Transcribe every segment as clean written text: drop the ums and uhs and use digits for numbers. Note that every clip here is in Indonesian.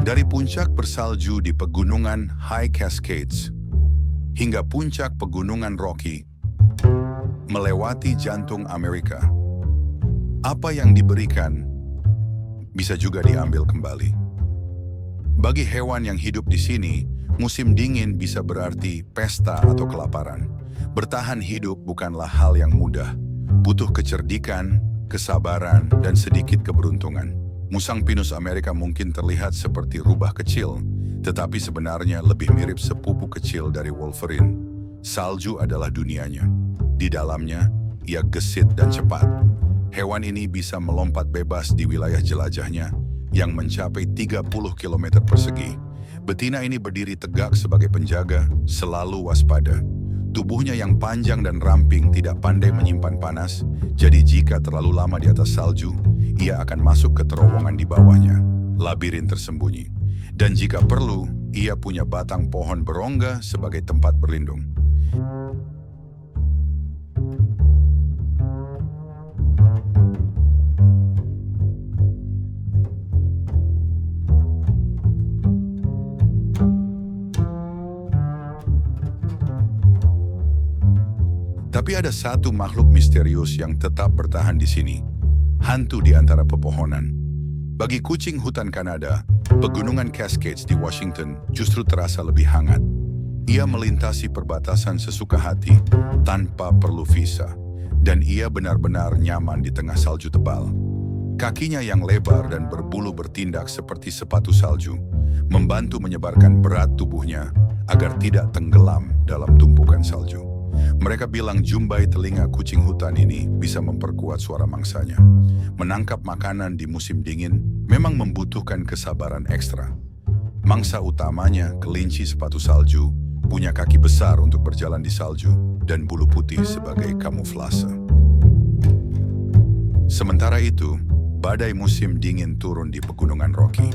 Dari puncak bersalju di pegunungan High Cascades hingga puncak pegunungan Rocky, melewati jantung Amerika, apa yang diberikan bisa juga diambil kembali. Bagi hewan yang hidup di sini, musim dingin bisa berarti pesta atau kelaparan. Bertahan hidup bukanlah hal yang mudah, butuh kecerdikan, kesabaran, dan sedikit keberuntungan. Musang pinus Amerika mungkin terlihat seperti rubah kecil, tetapi sebenarnya lebih mirip sepupu kecil dari Wolverine. Salju adalah dunianya. Di dalamnya, ia gesit dan cepat. Hewan ini bisa melompat bebas di wilayah jelajahnya yang mencapai 30 km persegi. Betina ini berdiri tegak sebagai penjaga, selalu waspada. Tubuhnya yang panjang dan ramping tidak pandai menyimpan panas, jadi jika terlalu lama di atas salju, ia akan masuk ke terowongan di bawahnya, labirin tersembunyi. Dan jika perlu, ia punya batang pohon berongga sebagai tempat berlindung. Tapi ada satu makhluk misterius yang tetap bertahan di sini. Hantu di antara pepohonan. Bagi kucing hutan Kanada, pegunungan Cascades di Washington justru terasa lebih hangat. Ia melintasi perbatasan sesuka hati tanpa perlu visa. Dan ia benar-benar nyaman di tengah salju tebal. Kakinya yang lebar dan berbulu bertindak seperti sepatu salju, membantu menyebarkan berat tubuhnya agar tidak tenggelam dalam tumpukan salju. Mereka bilang jumbai telinga kucing hutan ini bisa memperkuat suara mangsanya. Menangkap makanan di musim dingin memang membutuhkan kesabaran ekstra. Mangsa utamanya, kelinci sepatu salju, punya kaki besar untuk berjalan di salju dan bulu putih sebagai kamuflase. Sementara itu, badai musim dingin turun di pegunungan Rocky.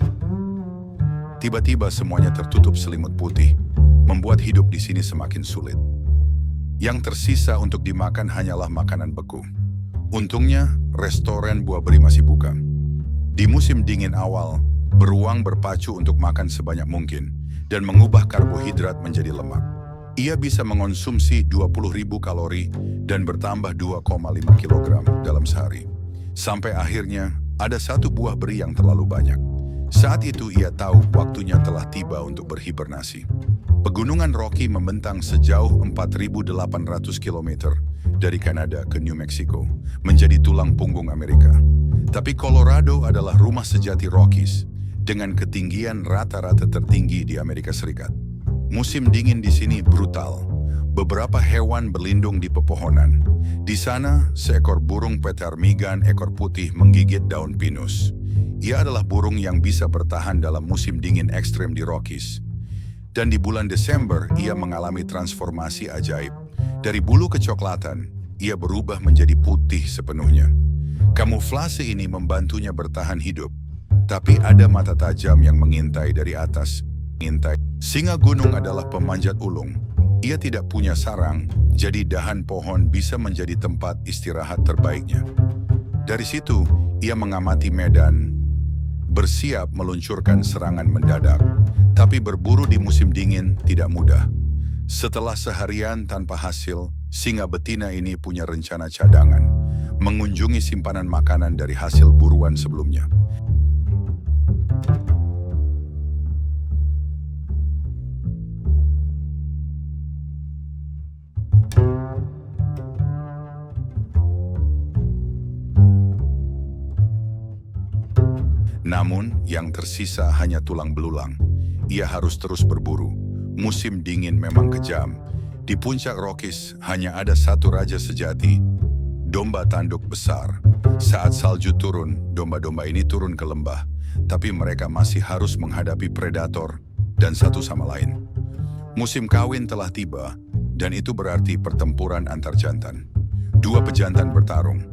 Tiba-tiba semuanya tertutup selimut putih, membuat hidup di sini semakin sulit. Yang tersisa untuk dimakan hanyalah makanan beku. Untungnya, restoran buah beri masih buka. Di musim dingin awal, beruang berpacu untuk makan sebanyak mungkin dan mengubah karbohidrat menjadi lemak. Ia bisa mengonsumsi 20.000 kalori dan bertambah 2,5 kg dalam sehari. Sampai akhirnya, ada satu buah beri yang terlalu banyak. Saat itu ia tahu waktunya telah tiba untuk berhibernasi. Pegunungan Rocky membentang sejauh 4.800 km dari Kanada ke New Mexico, menjadi tulang punggung Amerika. Tapi Colorado adalah rumah sejati Rockies, dengan ketinggian rata-rata tertinggi di Amerika Serikat. Musim dingin di sini brutal. Beberapa hewan berlindung di pepohonan. Di sana, seekor burung petermigan ekor putih menggigit daun pinus. Ia adalah burung yang bisa bertahan dalam musim dingin ekstrem di Rockies. Dan di bulan Desember, ia mengalami transformasi ajaib. Dari bulu kecoklatan, ia berubah menjadi putih sepenuhnya. Kamuflase ini membantunya bertahan hidup. Tapi ada mata tajam yang mengintai dari atas. Singa gunung adalah pemanjat ulung. Ia tidak punya sarang, jadi dahan pohon bisa menjadi tempat istirahat terbaiknya. Dari situ, ia mengamati medan, bersiap meluncurkan serangan mendadak. Tapi berburu di musim dingin tidak mudah. Setelah seharian tanpa hasil, singa betina ini punya rencana cadangan, mengunjungi simpanan makanan dari hasil buruan sebelumnya. Namun, yang tersisa hanya tulang belulang. Ia harus terus berburu. Musim dingin memang kejam. Di puncak Rockies hanya ada satu raja sejati, domba tanduk besar. Saat salju turun, domba-domba ini turun ke lembah. Tapi mereka masih harus menghadapi predator dan satu sama lain. Musim kawin telah tiba, dan itu berarti pertempuran antar jantan. Dua pejantan bertarung.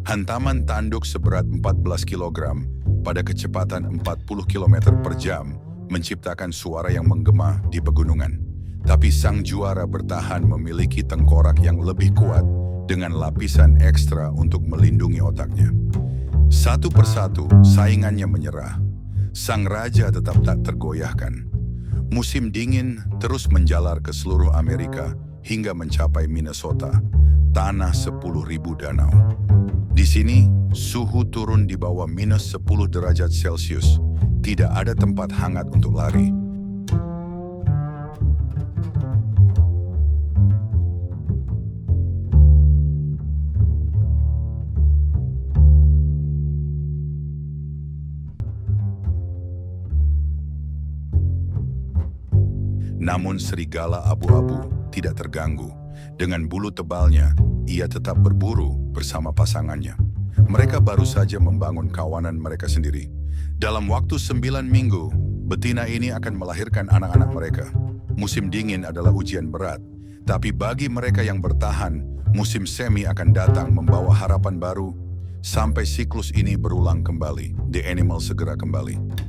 Hantaman tanduk seberat 14 kg pada kecepatan 40 km per jam menciptakan suara yang menggema di pegunungan. Tapi sang juara bertahan memiliki tengkorak yang lebih kuat dengan lapisan ekstra untuk melindungi otaknya. Satu persatu saingannya menyerah. Sang raja tetap tak tergoyahkan. Musim dingin terus menjalar ke seluruh Amerika hingga mencapai Minnesota, tanah 10.000 danau. Di sini, suhu turun di bawah minus 10 derajat Celcius. Tidak ada tempat hangat untuk lari. Namun serigala abu-abu tidak terganggu. Dengan bulu tebalnya, ia tetap berburu bersama pasangannya. Mereka baru saja membangun kawanan mereka sendiri. Dalam waktu 9 minggu, betina ini akan melahirkan anak-anak mereka. Musim dingin adalah ujian berat, tapi bagi mereka yang bertahan, musim semi akan datang membawa harapan baru. Sampai siklus ini berulang kembali, The Animal segera kembali.